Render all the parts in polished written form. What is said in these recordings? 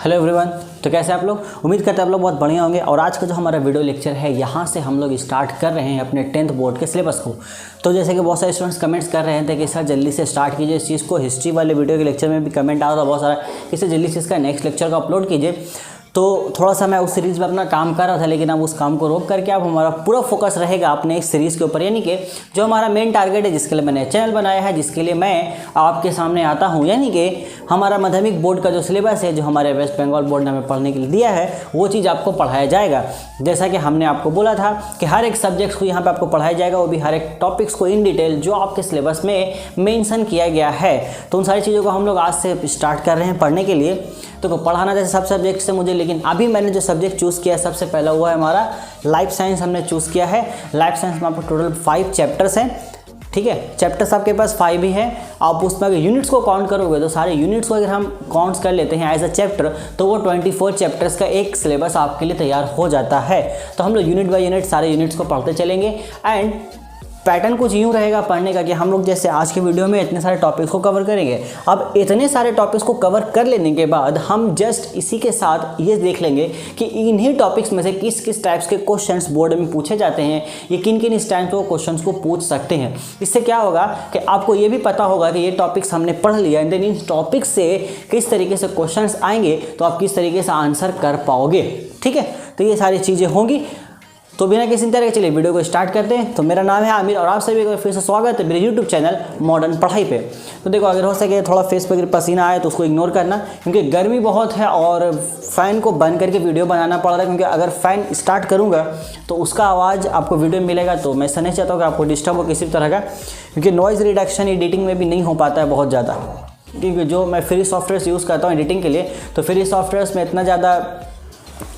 Hello everyone. तो कैसे आप लोग? उम्मीद करते हैं आप लोग बहुत बढ़िया होंगे। और आज का जो हमारा वीडियो लेक्चर है, यहाँ से हम लोग स्टार्ट कर रहे हैं अपने 10th बोर्ड के सिलेबस को। तो जैसे कि बहुत सारे स्टूडेंट्स कमेंट्स कर रहे थे कि सर जल्दी से स्टार्ट कीजिए इस चीज़ को। हिस्ट्री वाले वीडियो के लेक्चर में भी कमेंट आ रहा था बहुत सारा, इससे जल्दी से इसका नेक्स्ट लेक्चर को अपलोड कीजिए। तो थोड़ा सा मैं उस सीरीज़ में अपना काम कर रहा था, लेकिन अब उस काम को रोक करके अब हमारा पूरा फोकस रहेगा अपने इस सीरीज़ के ऊपर, यानी कि जो हमारा मेन टारगेट है, जिसके लिए मैंने चैनल बनाया है, जिसके लिए मैं आपके सामने आता हूं, यानी कि हमारा माध्यमिक बोर्ड का जो सिलेबस है, जो हमारे वेस्ट बंगाल बोर्ड ने हमें पढ़ने के लिए दिया है, वो चीज़ आपको पढ़ाया जाएगा। जैसा कि हमने आपको बोला था कि हर एक सब्जेक्ट्स को यहाँ पर आपको पढ़ाया जाएगा, वो भी हर एक टॉपिक्स को इन डिटेल जो आपके सिलेबस में मेंशन किया गया है। तो उन सारी चीज़ों को हम लोग आज से स्टार्ट कर रहे हैं पढ़ने के लिए। तो पढ़ाना जैसे सब सब्जेक्ट से मुझे, लेकिन अभी मैंने जो सब्जेक्ट चूज़ किया सबसे पहला हुआ है हमारा लाइफ साइंस हमने चूज़ किया है। लाइफ साइंस में आपको टोटल 5 चैप्टर्स हैं, ठीक है। चैप्टर्स आपके पास 5 ही है। आप उसमें अगर यूनिट्स को काउंट करोगे तो सारे यूनिट्स को अगर हम काउंट्स कर लेते हैं एज अ चैप्टर, तो वो 24 चैप्टर्स का एक सिलेबस आपके लिए तैयार हो जाता है। तो हम लोग यूनिट बाय यूनिट सारे यूनिट्स को पढ़ते चलेंगे। एंड पैटर्न कुछ यूँ रहेगा पढ़ने का कि हम लोग जैसे आज के वीडियो में इतने सारे टॉपिक्स को कवर करेंगे। अब इतने सारे टॉपिक्स को कवर कर लेने के बाद हम जस्ट इसी के साथ ये देख लेंगे कि इन्हीं टॉपिक्स में से किस किस टाइप्स के क्वेश्चंस बोर्ड में पूछे जाते हैं, ये किन किन इस टाइप के क्वेश्चंस को पूछ सकते हैं। इससे क्या होगा कि आपको ये भी पता होगा कि ये टॉपिक्स हमने पढ़ लिया, एंड देन इन टॉपिक्स से किस तरीके से क्वेश्चंस आएंगे तो आप किस तरीके से आंसर कर पाओगे, ठीक है। तो ये सारी चीज़ें होंगी। तो बिना किसी तरह के चलिए वीडियो को स्टार्ट करते हैं। तो मेरा नाम है आमिर और आप सभी को फिर से स्वागत है मेरे यूट्यूब चैनल मॉडर्न पढ़ाई पे। तो देखो, अगर हो सके थोड़ा फेस पे पसीना आए तो उसको इग्नोर करना, क्योंकि गर्मी बहुत है और फ़ैन को बंद करके वीडियो बनाना पड़ रहा है। क्योंकि अगर फ़ैन स्टार्ट करूँगा तो उसका आवाज़ आपको वीडियो में मिलेगा, तो मैं ऐसा नहीं चाहता हूँ कि आपको डिस्टर्ब हो किसी भी तरह का, क्योंकि नॉइज़ रिडक्शन एडिटिंग में भी नहीं हो पाता है बहुत ज़्यादा। क्योंकि जो मैं फ्री सॉफ्टवेयर यूज़ करता हूँ एडिटिंग के लिए, तो फ्री सॉफ्टवेयर्स में इतना ज़्यादा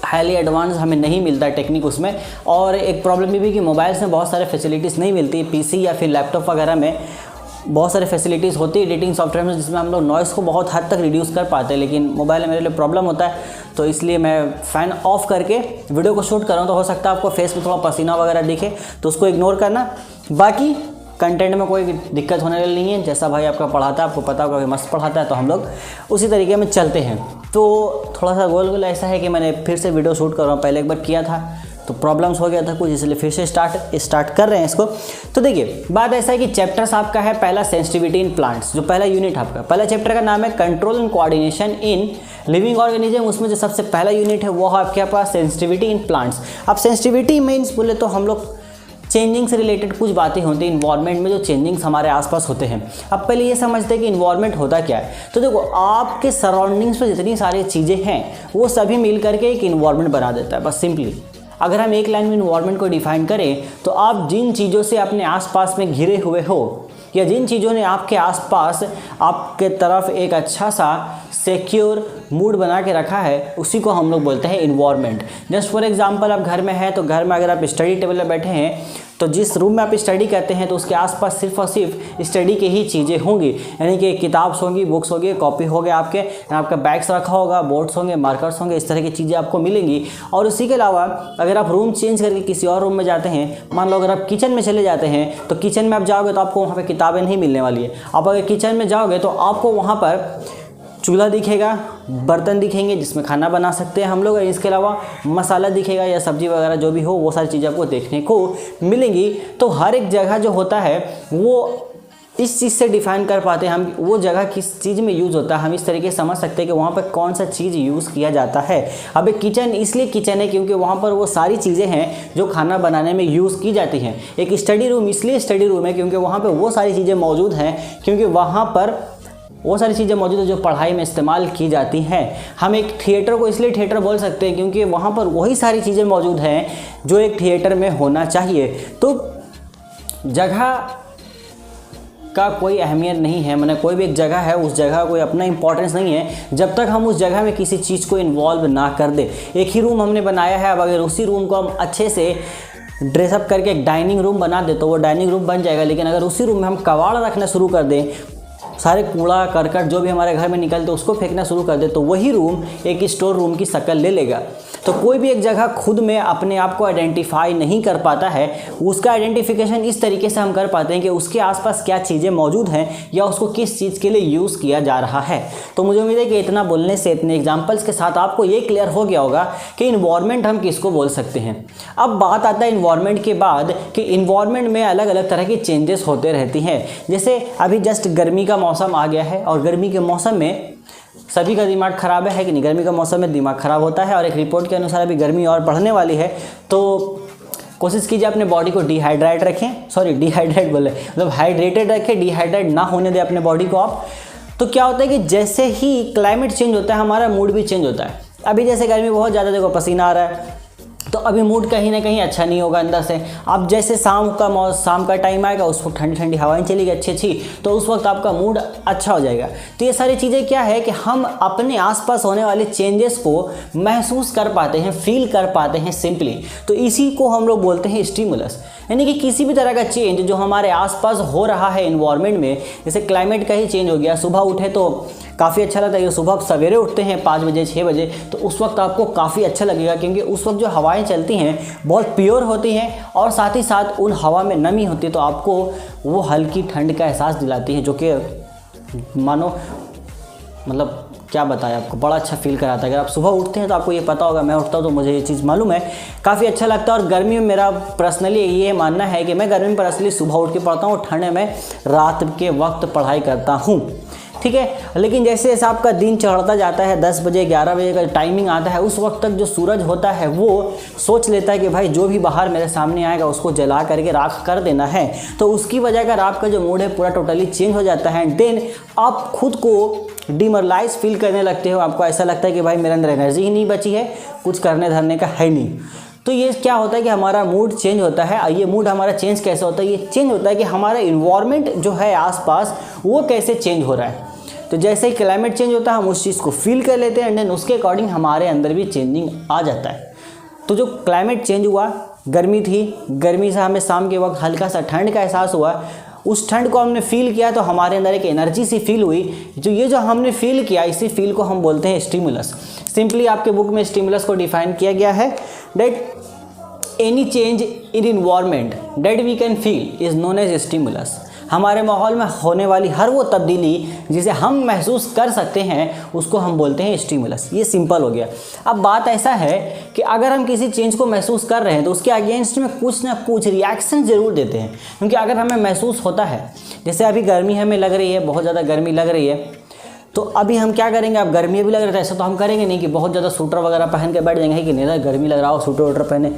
हाईली एडवांस हमें नहीं मिलता है टेक्निक उसमें। और एक प्रॉब्लम ये भी कि मोबाइल्स में बहुत सारे फैसिलिटीज़ नहीं मिलती, पीसी या फिर लैपटॉप वगैरह में बहुत सारे फैसिलिटीज़ होती है एडिटिंग सॉफ्टवेयर में, जिसमें हम लोग नॉइज़ को बहुत हद तक रिड्यूस कर पाते हैं। लेकिन मोबाइल में मेरे लिए प्रॉब्लम होता है, तो इसलिए मैं फ़ैन ऑफ करके वीडियो को शूट कर रहा हूँ। तो हो सकता है आपको फेस में थोड़ा पसीना वगैरह दिखे, तो उसको इग्नोर करना। बाकी कंटेंट में कोई दिक्कत होने वाली नहीं है। जैसा भाई आपका पढ़ाता है, आपको पता होगा कि मस्त पढ़ाता है, तो हम लोग उसी तरीके में चलते हैं। तो थोड़ा सा गोल ऐसा है कि मैंने फिर से वीडियो शूट कर रहा हूँ, पहले एक बार किया था तो प्रॉब्लम्स हो गया था कुछ, इसलिए फिर से स्टार्ट कर रहे हैं इसको। तो देखिए, बात ऐसा है कि चैप्टर्स आपका है पहला सेंसिटिविटी इन प्लांट्स, जो पहला यूनिट आपका पहला चैप्टर का नाम है control and coordination in living organism. उसमें जो सबसे पहला यूनिट है वो है आपके पास सेंसिटिविटी इन प्लांट्स। अब सेंसिटिविटी मीन्स बोले तो हम लोग चेंजिंग से रिलेटेड कुछ बातें होती हैं इन्वायरमेंट में, जो चेंजिंग्स हमारे आसपास होते हैं। अब पहले ये समझते हैं कि इन्वायरमेंट होता क्या है। तो देखो, आपके सराउंडिंग्स में जितनी सारी चीज़ें हैं वो सभी मिल करके एक इन्वायरमेंट बना देता है, बस सिंपली। अगर हम एक लाइन में इन्वायरमेंट को डिफाइन करें, तो आप जिन चीज़ों से अपने आसपास में घिरे हुए हो, या जिन चीज़ों ने आपके आसपास आपके तरफ एक अच्छा सा सिक्योर मूड बना के रखा है, उसी को हम लोग बोलते हैं इन्वायरमेंट। जस्ट फॉर एग्जांपल, आप घर में हैं, तो घर में अगर आप स्टडी टेबल पर बैठे हैं, तो जिस रूम में आप स्टडी करते हैं तो उसके आसपास सिर्फ और सिर्फ स्टडी की ही चीज़ें होंगी, यानी कि किताब्स होंगी, बुक्स होगी, कॉपी हो गए आपका बैग्स रखा होगा, बोर्ड्स होंगे, मार्कर्स होंगे, इस तरह की चीज़ें आपको मिलेंगी। और उसी के अलावा अगर आप रूम चेंज करके किसी और रूम में जाते हैं, मान लो अगर आप किचन में चले जाते हैं, तो किचन में आप जाओगे तो आपको वहाँ पर किताबें नहीं मिलने वाली है। आप अगर किचन में जाओगे तो आपको वहाँ पर चूल्हा दिखेगा, बर्तन दिखेंगे जिसमें खाना बना सकते हैं हम लोग, इसके अलावा मसाला दिखेगा या सब्जी वगैरह जो भी हो, वो सारी चीज़ें आपको देखने को मिलेंगी। तो हर एक जगह जो होता है वो इस चीज़ से डिफाइन कर पाते हैं हम, वो जगह किस चीज़ में यूज़ होता है। हम इस तरीके से समझ सकते हैं कि वहाँ पर कौन सा चीज़ यूज़ किया जाता है। अब एक किचन इसलिए किचन है क्योंकि वहाँ पर वो सारी चीज़ें हैं जो खाना बनाने में यूज़ की जाती हैं। एक स्टडी रूम इसलिए स्टडी रूम है क्योंकि वहाँ पर वो सारी चीज़ें मौजूद हैं, क्योंकि वहाँ पर वो सारी चीज़ें मौजूद है जो पढ़ाई में इस्तेमाल की जाती हैं। हम एक थिएटर को इसलिए थिएटर बोल सकते हैं क्योंकि वहाँ पर वही सारी चीज़ें मौजूद हैं जो एक थिएटर में होना चाहिए। तो जगह का कोई अहमियत नहीं है, मैंने कोई भी एक जगह है, उस जगह कोई अपना इंपॉर्टेंस नहीं है जब तक हम उस जगह में किसी चीज़ को इन्वॉल्व ना कर दे। एक ही रूम हमने बनाया है, अब अगर उसी रूम को हम अच्छे से ड्रेसअप करके एक डाइनिंग रूम बना दे तो वो डाइनिंग रूम बन जाएगा। लेकिन अगर उसी रूम में हम कबाड़ रखना शुरू कर दें, सारे कूड़ा करकट जो भी हमारे घर में निकलते उसको फेंकना शुरू कर दे, तो वही रूम एक स्टोर रूम की शक्ल ले लेगा। तो कोई भी एक जगह खुद में अपने आप को आइडेंटिफाई नहीं कर पाता है, उसका आइडेंटिफिकेशन इस तरीके से हम कर पाते हैं कि उसके आसपास क्या चीज़ें मौजूद हैं या उसको किस चीज़ के लिए यूज़ किया जा रहा है। तो मुझे उम्मीद है कि इतना बोलने से, इतने एग्जाम्पल्स के साथ आपको ये क्लियर हो गया होगा कि इन्वायरमेंट हम किसको बोल सकते हैं। अब बात आता है इन्वायरमेंट के बाद कि इन्वायरमेंट में अलग अलग तरह की चेंजेस होते रहती हैं। जैसे अभी जस्ट गर्मी का मौसम आ गया है और गर्मी के मौसम में सभी का दिमाग ख़राब है कि नहीं? गर्मी का मौसम में दिमाग ख़राब होता है और एक रिपोर्ट के अनुसार अभी गर्मी और बढ़ने वाली है। तो कोशिश कीजिए अपने बॉडी को डिहाइड्रेट मतलब हाइड्रेटेड रखें, डिहाइड्रेट ना होने दें अपने बॉडी को आप। तो क्या होता है कि जैसे ही क्लाइमेट चेंज होता है हमारा मूड भी चेंज होता है। अभी जैसे गर्मी बहुत ज़्यादा, देखो पसीना आ रहा है, तो अभी मूड कहीं ना कहीं अच्छा नहीं होगा अंदर से। अब जैसे शाम का टाइम आएगा, उस वक्त ठंडी ठंडी हवाएं चलेगी अच्छी, तो उस वक्त आपका मूड अच्छा हो जाएगा। तो ये सारी चीज़ें क्या है कि हम अपने आसपास होने वाले चेंजेस को महसूस कर पाते हैं, फील कर पाते हैं सिंपली। तो इसी को हम लोग बोलते हैं स्टिमुलस। यानी कि किसी भी तरह का चेंज जो हमारे आसपास हो रहा है इन्वायरमेंट में, जैसे क्लाइमेट का ही चेंज हो गया, सुबह उठे तो काफ़ी अच्छा लगता है कि सुबह आप सवेरे उठते हैं 5 बजे 6 बजे, तो उस वक्त आपको काफ़ी अच्छा लगेगा क्योंकि उस वक्त जो हवाएं चलती हैं बहुत प्योर होती हैं और साथ ही साथ उन हवा में नमी होती है, तो आपको वो हल्की ठंड का एहसास दिलाती है, जो कि मानो मतलब क्या बताया आपको, बड़ा अच्छा फील कराता है। अगर आप सुबह उठते हैं तो आपको ये पता होगा, मैं उठता हूँ तो मुझे ये चीज़ मालूम है, काफ़ी अच्छा लगता है। और गर्मी में मेरा पर्सनली ये मानना है कि मैं गर्मी में पर्सनली सुबह उठ के पढ़ता हूँ और ठंड में रात के वक्त पढ़ाई करता हूँ, ठीक है। लेकिन जैसे जैसे आपका दिन चढ़ता जाता है, 10 बजे 11 बजे का टाइमिंग आता है, उस वक्त तक जो सूरज होता है वो सोच लेता है कि भाई जो भी बाहर मेरे सामने आएगा उसको जला करके राख कर देना है। तो उसकी वजह कर आपका जो मूड है पूरा टोटली चेंज हो जाता है। देन आप खुद को डिमोरलाइज फील करने लगते हो, आपको ऐसा लगता है कि भाई मेरे अंदर एनर्जी ही नहीं बची है, कुछ करने धरने का है नहीं। तो ये क्या होता है कि हमारा मूड चेंज होता है। ये मूड हमारा चेंज कैसे होता है? ये चेंज होता है कि हमारा इन्वायरमेंट जो है आसपास वो कैसे चेंज हो रहा है। तो जैसे ही क्लाइमेट चेंज होता है हम उस चीज़ को फील कर लेते हैं एंड देन उसके अकॉर्डिंग हमारे अंदर भी चेंजिंग आ जाता है। तो जो क्लाइमेट चेंज हुआ, गर्मी थी, गर्मी से हमें शाम के वक्त हल्का सा ठंड का एहसास हुआ, उस ठंड को हमने फील किया तो हमारे अंदर एक एनर्जी सी फील हुई। जो हमने फील किया, इसी फील को हम बोलते हैं स्टिमुलस। सिंपली आपके बुक में स्टिमुलस को डिफाइन किया गया है that any change in environment that we can feel is known as stimulus. हमारे माहौल में होने वाली हर वो तब्दीली जिसे हम महसूस कर सकते हैं उसको हम बोलते हैं स्टिमुलस। ये सिंपल हो गया। अब बात ऐसा है कि अगर हम किसी चेंज को महसूस कर रहे हैं तो उसके अगेंस्ट में कुछ ना कुछ रिएक्शन ज़रूर देते हैं, क्योंकि अगर हमें महसूस होता है, जैसे अभी गर्मी हमें लग रही है, बहुत ज़्यादा गर्मी लग रही है, तो अभी हम क्या करेंगे? अब गर्मी भी लग रहा है, ऐसा तो हम करेंगे नहीं कि बहुत ज़्यादा स्वेटर वगैरह पहन के बैठ जाएंगे कि नहीं गर्मी लग रहा हो स्वेटर वोटर पहने,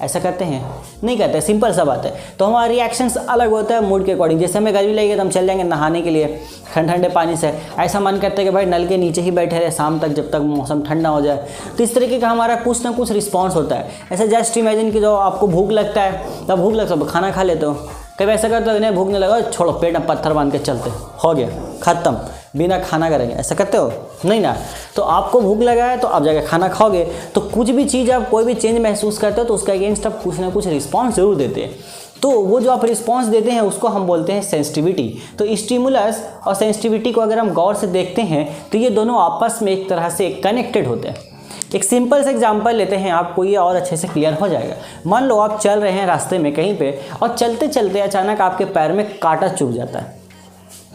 ऐसा करते हैं? नहीं करते, सिंपल सा बात है। तो हमारा रिएक्शंस अलग होता है मूड के अकॉर्डिंग। जैसे हमें गर्मी लगेगी तो हम चल जाएंगे नहाने के लिए ठंडे पानी से, ऐसा मन करता है कि भाई नल के नीचे ही बैठे रहे शाम तक जब तक मौसम ठंडा हो जाए। तो इस तरीके का हमारा कुछ ना कुछ रिस्पॉन्स होता है। ऐसे जस्ट इमेजिन कि जो आपको भूख लगता है, तब भूख लगता है खाना खा लेते हो, कभी ऐसा करते हो नहीं भूख नहीं लगा छोड़ो पेट में पत्थर बांध के चलते, हो गया ख़त्म, बिना खाना करेंगे, ऐसा करते हो? नहीं ना। तो आपको भूख लगा है तो आप जाकर खाना खाओगे। तो कुछ भी चीज़ आप कोई भी चेंज महसूस करते हो तो उसका अगेंस्ट आप कुछ ना कुछ रिस्पॉन्स ज़रूर देते हैं। तो वो जो आप रिस्पॉन्स देते हैं उसको हम बोलते हैं सेंसिटिविटी। तो स्टिमुलस और सेंसिटिविटी को अगर हम गौर से देखते हैं तो ये दोनों आपस में एक तरह से कनेक्टेड होते हैं। एक सिंपल से एग्जांपल लेते हैं, आपको ये और अच्छे से क्लियर हो जाएगा। मान लो आप चल रहे हैं रास्ते में कहीं पे और चलते चलते अचानक आपके पैर में कांटा चुभ जाता है।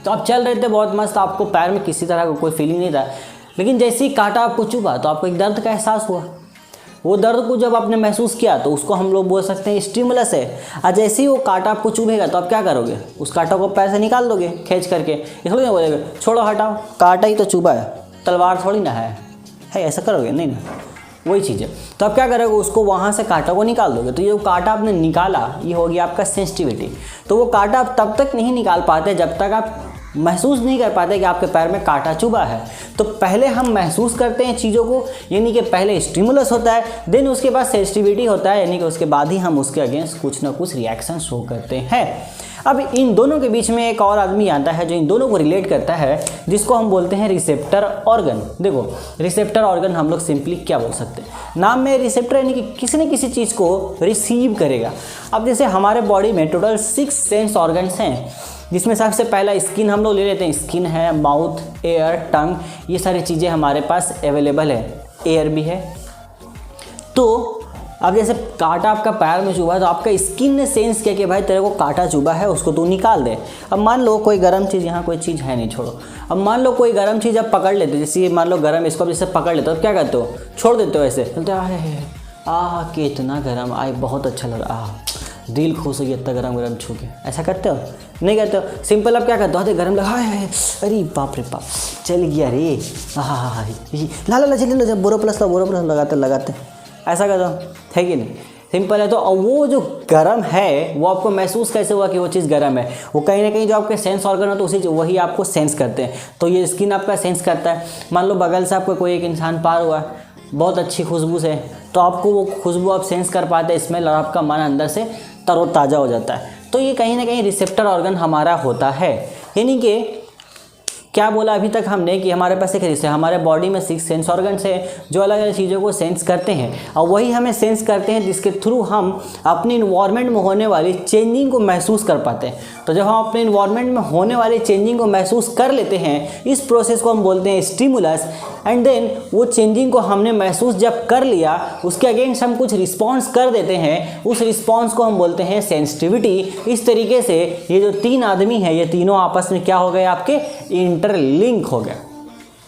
तो आप चल रहे थे बहुत मस्त, आपको पैर में किसी तरह का कोई फीलिंग नहीं था, लेकिन जैसे ही कांटा आपको चुभा तो आपको एक दर्द का एहसास हुआ। वो दर्द को जब आपने महसूस किया तो उसको हम लोग बोल सकते हैं स्टिमुलस है। और जैसे ही वो कांटा आपको चुभेगा तो आप क्या करोगे? उस कांटा को पैर से निकाल दोगे खींच करके, इसलिए नहीं बोलेगा छोड़ो हटाओ, कांटा ही तो चुभा है, तलवार थोड़ी ना है, ऐसा करोगे? नहीं ना, वही चीज़ है। तो आप क्या करोगे? उसको वहाँ से कांटा को निकाल दोगे। तो ये जो कांटा आपने निकाला ये हो गया आपका सेंसिटिविटी। तो वो कांटा आप तब तक नहीं निकाल पाते जब तक आप महसूस नहीं कर पाते कि आपके पैर में कांटा चुभा है। तो पहले हम महसूस करते हैं चीज़ों को, यानी कि पहले स्टिमुलस होता है, देन उसके बाद सेंसिटिविटी होता है, यानी कि उसके बाद ही हम उसके अगेंस्ट कुछ ना कुछ रिएक्शन शो करते हैं। अब इन दोनों के बीच में एक और आदमी आता है जो इन दोनों को रिलेट करता है, जिसको हम बोलते हैं रिसेप्टर ऑर्गन। देखो रिसेप्टर ऑर्गन हम लोग सिंपली क्या बोल सकते हैं, नाम में रिसेप्टर यानी कि किसी न किसी चीज़ को रिसीव करेगा। अब जैसे हमारे बॉडी में टोटल 6 सेंस ऑर्गन्स हैं, जिसमें सबसे पहला स्किन हम लोग ले लेते हैं। स्किन है, माउथ, एयर, टंग, ये सारी चीज़ें हमारे पास अवेलेबल है। एयर भी है। तो अब जैसे कांटा आपका पैर में चुभा है तो आपका स्किन ने सेंस किया कि भाई तेरे को कांटा चुभा है, उसको तू निकाल दे। अब मान लो कोई गर्म चीज़, यहाँ कोई चीज़ है नहीं, छोड़ो। अब मान लो कोई गर्म चीज़ आप पकड़ लेते, जैसे मान लो गर्म, इसको जैसे पकड़ लेते हो तो क्या करते हो, छोड़ देते हो ऐसे, बोलते कितना गर्म, आए बहुत अच्छा लग रहा, दिल खुश हो गया इतना गरम गरम छू के, ऐसा करते हो? नहीं करते हो। सिंपल आप क्या करते हो, गरम लगा, अरे बाप रे बाप, चल गया रे, हाँ ला चलिए बोरोप्लस लगाते ऐसा करते हो, है कि नहीं? सिंपल है। तो वो जो गर्म है वो आपको महसूस कैसे हुआ कि वो चीज़ गर्म है? वो कहीं ना कहीं जो आपके सेंस ऑर्गन हो तो उसी वही आपको सेंस करते हैं। तो ये स्किन आपका सेंस करता है। मान लो बगल से आपको कोई एक इंसान पार हुआ, बहुत अच्छी खुशबू से, तो आपको वो खुशबू आप सेंस कर पाते हैं, स्मेल, और आपका मन अंदर से तरोताज़ा हो जाता है। तो ये कहीं ना कहीं रिसेप्टर ऑर्गन हमारा होता है। यानी कि क्या बोला अभी तक हमने कि हमारे पास एक रिश्ते, हमारे बॉडी में 6 सेंस ऑर्गन्स है जो अलग अलग चीज़ों को सेंस करते हैं, और वही हमें सेंस करते हैं जिसके थ्रू हम अपनी इन्वायरमेंट में होने वाली चेंजिंग को महसूस कर पाते हैं। तो जब हम अपने इन्वायरमेंट में होने वाली चेंजिंग को महसूस कर लेते हैं, इस प्रोसेस को हम बोलते हैं स्टिमुलस। एंड देन वो चेंजिंग को हमने महसूस जब कर लिया, उसके अगेंस्ट हम कुछ रिस्पॉन्स कर देते हैं, उस रिस्पॉन्स को हम बोलते हैं सेंसिटिविटी। इस तरीके से ये जो 3 आदमी हैं, ये तीनों आपस में क्या हो गए, आपके इंटरलिंक हो गया।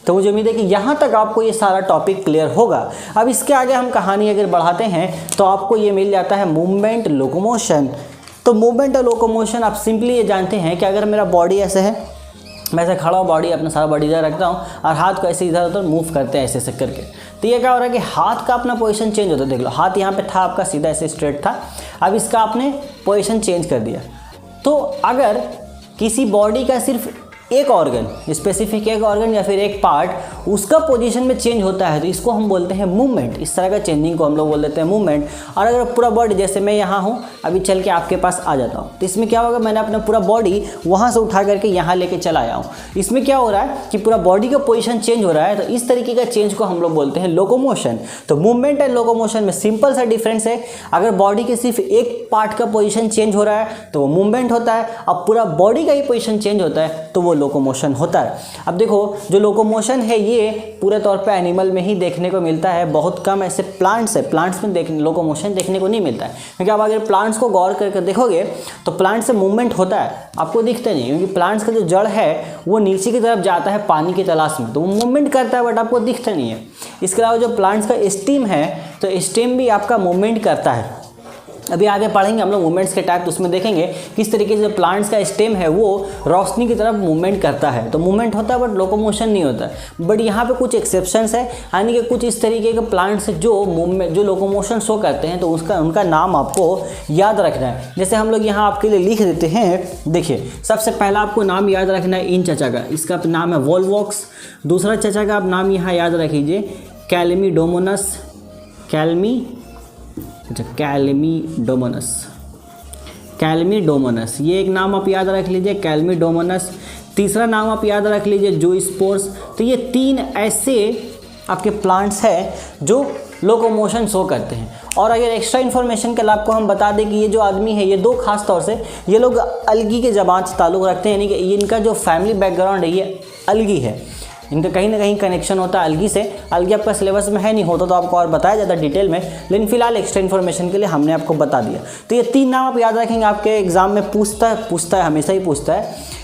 तो मुझे उम्मीद है कि यहाँ तक आपको ये सारा टॉपिक क्लियर होगा। अब इसके आगे हम कहानी अगर बढ़ाते हैं तो आपको ये मिल जाता है मूवमेंट, लोकोमोशन। तो मूवमेंट और लोकोमोशन आप सिंपली ये जानते हैं कि अगर मेरा बॉडी ऐसे है, मैं ऐसे खड़ा हूँ, बॉडी अपना सारा बॉडी इधर रखता हूँ और हाथ को ऐसे इधर उधर मूव करते हैं ऐसे करके, तो ये क्या हो रहा है कि हाथ का अपना पोजीशन चेंज होता है। देख लो, हाथ यहाँ पे था आपका, सीधा ऐसे स्ट्रेट था, अब इसका आपने पोजीशन चेंज कर दिया। तो अगर किसी बॉडी का सिर्फ एक ऑर्गन, स्पेसिफिक एक ऑर्गन या फिर एक पार्ट, उसका पोजीशन में चेंज होता है तो इसको हम बोलते हैं मूवमेंट। इस तरह का चेंजिंग को हम लोग बोल देते हैं मूवमेंट। और अगर पूरा बॉडी, जैसे मैं यहाँ हूँ, अभी चल के आपके पास आ जाता हूँ, तो इसमें क्या होगा, मैंने अपना पूरा बॉडी वहाँ से उठा करके यहाँ लेके चला आया हूँ। इसमें क्या हो रहा है कि पूरा बॉडी का पोजीशन चेंज हो रहा है। तो इस तरीके का चेंज को हम लोग बोलते हैं लोकोमोशन। तो मूवमेंट एंड लोकोमोशन में सिंपल सा डिफरेंस है। अगर बॉडी के सिर्फ एक पार्ट का पोजीशन चेंज हो रहा है तो वो मूवमेंट होता है, अब पूरा बॉडी का ही पोजीशन चेंज होता है तो वो लोकोमोशन होता है। अब देखो, जो लोकोमोशन है ये पूरे तौर पे एनिमल में ही देखने को मिलता है, बहुत कम ऐसे प्लांट्स है, प्लांट्स में लोकोमोशन देखने को नहीं मिलता है। क्योंकि आप अगर प्लांट्स को गौर करके देखोगे तो प्लांट से मूवमेंट होता है, आपको दिखता नहीं, क्योंकि प्लांट्स का जो जड़ है वो नीचे की तरफ जाता है पानी की तलाश में, तो वो मूवमेंट करता है बट आपको दिखता नहीं है। इसके अलावा जो प्लांट्स का स्टेम है, तो स्टेम भी आपका मूवमेंट करता है। अभी आगे पढ़ेंगे हम लोग मूवमेंट्स के टाइप, तो उसमें देखेंगे किस तरीके से प्लांट्स का स्टेम है वो रोशनी की तरफ मूवमेंट करता है। तो मूवमेंट होता है बट लोकोमोशन नहीं होता है। बट यहाँ पे कुछ एक्सेप्शंस है, यानी कि कुछ इस तरीके के प्लांट्स जो मूवमेंट, जो लोकोमोशन शो करते हैं, तो उनका नाम आपको याद रखना है। जैसे हम लोग यहाँ आपके लिए लिख देते हैं। देखिए, सबसे पहला आपको नाम याद रखना है इन चचा का, इसका नाम है वोल्वॉक्स। दूसरा चचा का आप नाम यहाँ याद रखिए कैल्मीडोमोनस, कैल्मीडोमोनस, ये एक नाम आप याद रख लीजिए, कैल्मीडोमोनस। तीसरा नाम आप याद रख लीजिए ज़ूस्पोर्स। तो ये 3 ऐसे आपके प्लांट्स हैं जो लोकोमोशन शो करते हैं। और अगर एक्स्ट्रा इन्फॉर्मेशन के लिए आपको हम बता दें कि ये जो आदमी है, ये 2 खास तौर से ये लोग अलगी के ज़बान से ताल्लुक़ रखते हैं, यानी कि इनका जो फैमिली बैकग्राउंड है ये अलगी है, इनका कहीं ना कहीं कनेक्शन होता है अलगी से। अलगी आपका सिलेबस में है, नहीं होता तो आपको और बताया जाता डिटेल में, लेकिन फिलहाल एक्स्ट्रा इन्फॉर्मेशन के लिए हमने आपको बता दिया। तो ये 3 नाम आप याद रखेंगे, आपके एग्जाम में पूछता है, हमेशा ही पूछता है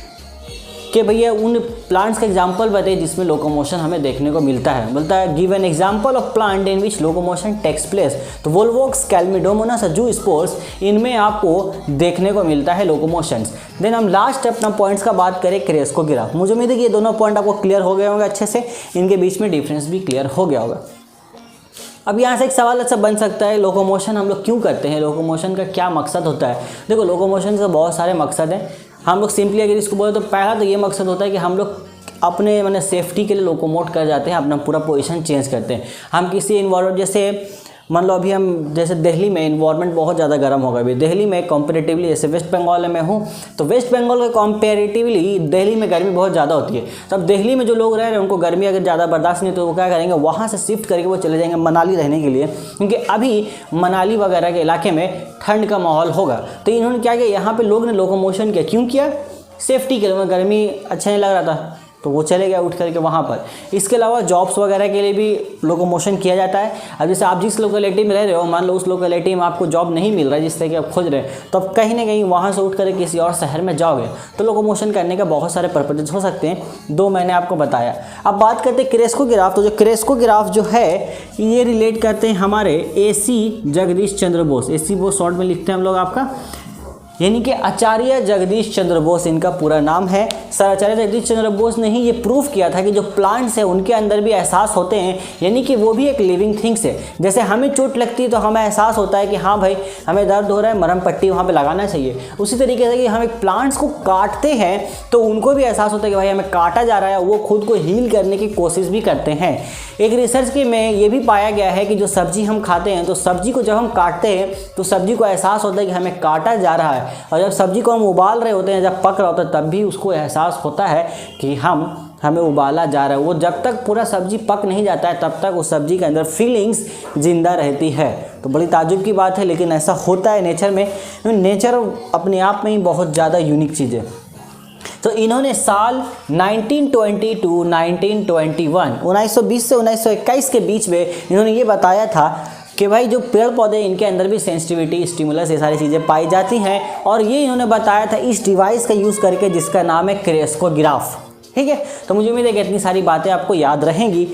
कि भैया उन प्लांट्स का एग्जाम्पल बताइए जिसमें लोकोमोशन हमें देखने को मिलता है। बोलता है give an example of plant in which locomotion takes place. तो वोल्वॉक्स, कैल्मीडोमोनस और ज़ूस्पोर्स, इनमें आपको देखने को मिलता है लोकोमोशंस। देन हम लास्ट अपना पॉइंट्स का बात करें क्रेस्कोग्राफ। मुझे उम्मीद है कि ये दोनों पॉइंट आपको क्लियर हो गए होंगे अच्छे से, इनके बीच में डिफरेंस भी क्लियर हो गया होगा। अब यहाँ से एक सवाल अच्छा बन सकता है, लोकोमोशन हम लोग क्यों करते हैं, लोकोमोशन का क्या मकसद होता है? देखो, लोकोमोशन का बहुत सारे मकसद हैं। हम लोग सिंपली अगर इसको बोले तो पहला तो ये मकसद होता है कि हम लोग अपने मैंने सेफ्टी के लिए लोकोमोट कर जाते हैं, अपना पूरा पोजीशन चेंज करते हैं। हम किसी इन्वायरमेंट, जैसे मान लो अभी हम जैसे दिल्ली में इन्वायरमेंट बहुत ज़्यादा गर्म होगा। अभी दिल्ली में कंपैरेटिवली, जैसे वेस्ट बंगाल में हूँ तो वेस्ट बंगाल के कंपैरेटिवली दिल्ली में गर्मी बहुत ज़्यादा होती है। तब दिल्ली में जो लोग रह रहे हैं उनको गर्मी अगर ज़्यादा बर्दाश्त नहीं तो वो क्या करेंगे, वहाँ से शिफ्ट करके वो चले जाएंगे मनाली रहने के लिए, क्योंकि अभी मनाली वगैरह के इलाके में ठंड का माहौल होगा। तो इन्होंने क्या किया, यहाँ पर लोग ने लोकोमोशन किया, क्यों किया? सेफ्टी के लिए। गर्मी अच्छा नहीं लग रहा था तो वो चले गया उठ करके वहाँ पर। इसके अलावा जॉब्स वगैरह के लिए भी लोकोमोशन किया जाता है। अब जैसे आप जिस लोकेलिटी में रह रहे हो, मान लो उस लोकेलिटी में आपको जॉब नहीं मिल रहा है जिस तरह की आप खोज रहे हैं, तो आप कहीं ना कहीं वहाँ से उठ कर किसी और शहर में जाओगे तो लोकोमोशन करने का बहुत सारे पर्पजेज हो सकते हैं, 2 मैंने आपको बताया। अब बात करते हैं क्रेस्कोग्राफ। तो जो क्रेस्कोग्राफ जो है ये रिलेट करते हैं हमारे AC Jagdish Chandra Bose. AC Bose short में लिखते हैं हम लोग आपका, यानी कि आचार्य जगदीश चंद्र बोस इनका पूरा नाम है। सर आचार्य जगदीश चंद्र बोस ने ही ये प्रूव किया था कि जो प्लांट्स हैं उनके अंदर भी एहसास होते हैं, यानी कि वो भी एक लिविंग थिंग्स है। जैसे हमें चोट लगती है तो हमें एहसास होता है कि हाँ भाई हमें दर्द हो रहा है, मरहम पट्टी वहाँ पे लगाना चाहिए। उसी तरीके से कि हम एक प्लांट्स को काटते हैं तो उनको भी एहसास होता है कि भाई हमें काटा जा रहा है, वो खुद को हील करने की कोशिश भी करते हैं। एक रिसर्च के में ये भी पाया गया है कि जो सब्जी हम खाते हैं तो सब्जी को जब हम काटते हैं तो सब्जी को एहसास होता है कि हमें काटा जा रहा है, और जब सब्जी को हम उबाल रहे होते हैं, जब पक रहा होता है, तब भी उसको एहसास होता है कि हमें उबाला जा रहा है। वो जब तक पूरा सब्जी पक नहीं जाता है तब तक उस सब्जी के अंदर फीलिंग्स जिंदा रहती है। तो बड़ी ताज्जुब की बात है, लेकिन ऐसा होता है नेचर में। नेचर अपने आप में ही बहुत ज़्यादा यूनिक चीज़ है। तो इन्होंने साल 1920 टू 1921 1920 से 1921 के बीच में इन्होंने ये बताया था कि भाई जो पेड़ पौधे इनके अंदर भी सेंसिटिविटी, स्टिमुलस, ये सारी चीज़ें पाई जाती हैं। और ये इन्होंने बताया था इस डिवाइस का यूज़ करके जिसका नाम है क्रेस्कोग्राफ। ठीक है, तो मुझे उम्मीद है कि इतनी सारी बातें आपको याद रहेंगी।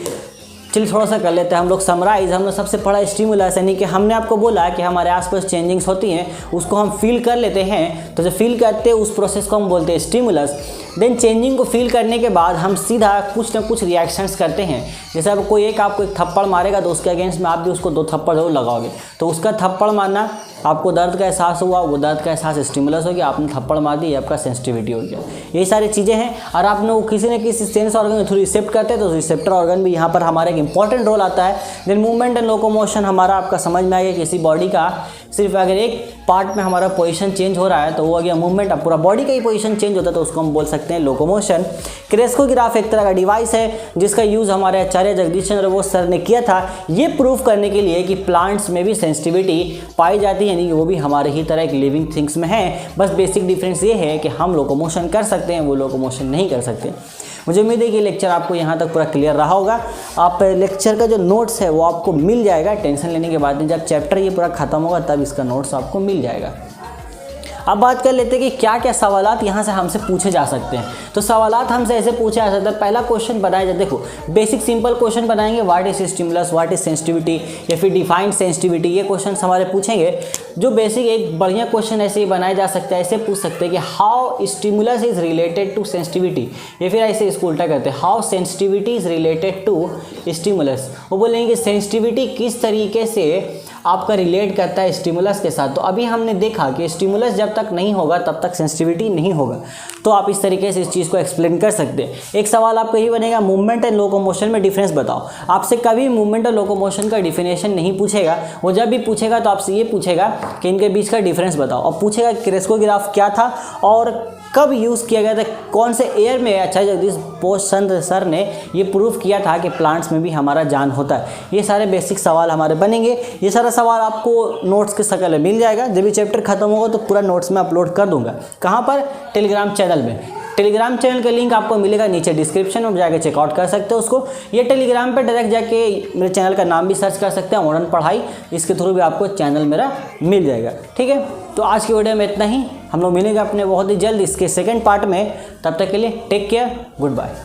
चलिए थोड़ा सा कर लेते हैं हम लोग समराइज। हमने सबसे पढ़ा स्टिमुलस, यानी कि हमने आपको बोला कि हमारे आसपास चेंजिंग्स होती हैं, उसको हम फील कर लेते हैं। तो जब फील करते हैं उस प्रोसेस को हम बोलते हैं स्टिमुलस। देन चेंजिंग को फील करने के बाद हम सीधा कुछ ना कुछ रिएक्शंस करते हैं। जैसे अब कोई आपको एक थप्पड़ मारेगा तो उसके अगेंस्ट में आप भी उसको 2 थप्पड़ जरूर लगाओगे। तो उसका थप्पड़ मारना, आपको दर्द का एहसास हुआ, वो दर्द का एहसास स्टिमुलस हो गया, आपने थप्पड़ मार दी, आपका सेंसिटिविटी हो गया। यही सारी चीज़ें हैं। और आपने वो किसी न किसी सेंस ऑर्गन के थ्रू रिसेप्ट करते हैं तो रिसेप्टर ऑर्गन भी यहाँ पर हमारा एक इंपॉर्टेंट रोल आता है। देन मूवमेंट एंड लोकोमोशन हमारा आपका समझ में आ गया, किसी बॉडी का सिर्फ अगर एक पार्ट में हमारा पोजीशन चेंज हो रहा है तो वो हो गया मूवमेंट। अब पूरा बॉडी का ही पोजीशन चेंज होता है तो उसको हम बोल सकते हैं लोकोमोशन। क्रेस्कोग्राफ एक तरह का डिवाइस है जिसका यूज़ हमारे आचार्य जगदीश चंद्र बोस सर ने किया था, ये प्रूव करने के लिए कि प्लांट्स में भी सेंसिटिविटी पाई जाती है, यानी कि वो भी हमारे ही तरह एक लिविंग थिंग्स में है। बस बेसिक डिफरेंस ये है कि हम लोकोमोशन कर सकते हैं, वो लोकोमोशन नहीं कर सकते। मुझे उम्मीद है कि लेक्चर आपको यहाँ तक पूरा क्लियर रहा होगा। आप लेक्चर का जो नोट्स है वो आपको मिल जाएगा, टेंशन लेने के बाद नहीं। जब चैप्टर ये पूरा खत्म होगा तब इसका नोट्स आपको मिल जाएगा। अब बात कर लेते हैं कि क्या क्या सवालात यहाँ से हमसे पूछे जा सकते हैं। तो सवालात हमसे ऐसे पूछे जा सकते हैं। पहला क्वेश्चन बनाया जाए, देखो बेसिक सिंपल क्वेश्चन बनाएंगे, what is stimulus, what is sensitivity, या फिर डिफाइंड सेंसिटिविटी, ये क्वेश्चन हमारे पूछेंगे। जो बेसिक एक बढ़िया क्वेश्चन ऐसे ही बनाया जा सकता है, ऐसे पूछ सकते हैं कि how stimulus is related to sensitivity, या फिर ऐसे इसको उल्टा करते हैं, how sensitivity is related to stimulus. वो बोलेंगे कि सेंसिटिविटी किस तरीके से आपका रिलेट करता है स्टिमुलस के साथ। तो अभी हमने देखा कि स्टिमुलस जब तक नहीं होगा तब तक सेंसिटिविटी नहीं होगा। तो आप इस तरीके से इस चीज़ को एक्सप्लेन कर सकते हैं। एक सवाल आपका यही बनेगा, मूवमेंट एंड लोकोमोशन में डिफरेंस बताओ। आपसे कभी मूवमेंट और लोकोमोशन का डिफिनेशन नहीं पूछेगा, वो जब भी पूछेगा तो आपसे ये पूछेगा कि इनके बीच का डिफरेंस बताओ, और पूछेगा क्रेस्कोग्राफ क्या था और कब यूज़ किया गया था, कौन से ईयर में आचार्य जगदीश बोस चंद्र सर ने ये प्रूफ किया था कि प्लांट्स में भी हमारा जान होता है। ये सारे बेसिक सवाल हमारे बनेंगे। ये सारा सवाल आपको नोट्स के शक्ल में मिल जाएगा। जब भी चैप्टर खत्म होगा तो पूरा नोट्स में अपलोड कर दूंगा। कहाँ पर? टेलीग्राम चैनल में। टेलीग्राम चैनल का लिंक आपको मिलेगा नीचे डिस्क्रिप्शन में, जाके चेकआउट कर सकते हो उसको। ये टेलीग्राम पे डायरेक्ट जाके मेरे चैनल का नाम भी सर्च कर सकते हैं, मॉडर्न पढ़ाई, इसके थ्रू भी आपको चैनल मेरा मिल जाएगा। ठीक है, तो आज की वीडियो में इतना ही। हम लोग मिलेंगे अपने बहुत ही जल्द इसके सेकंड पार्ट में। तब तक के लिए टेक केयर, गुड बाय।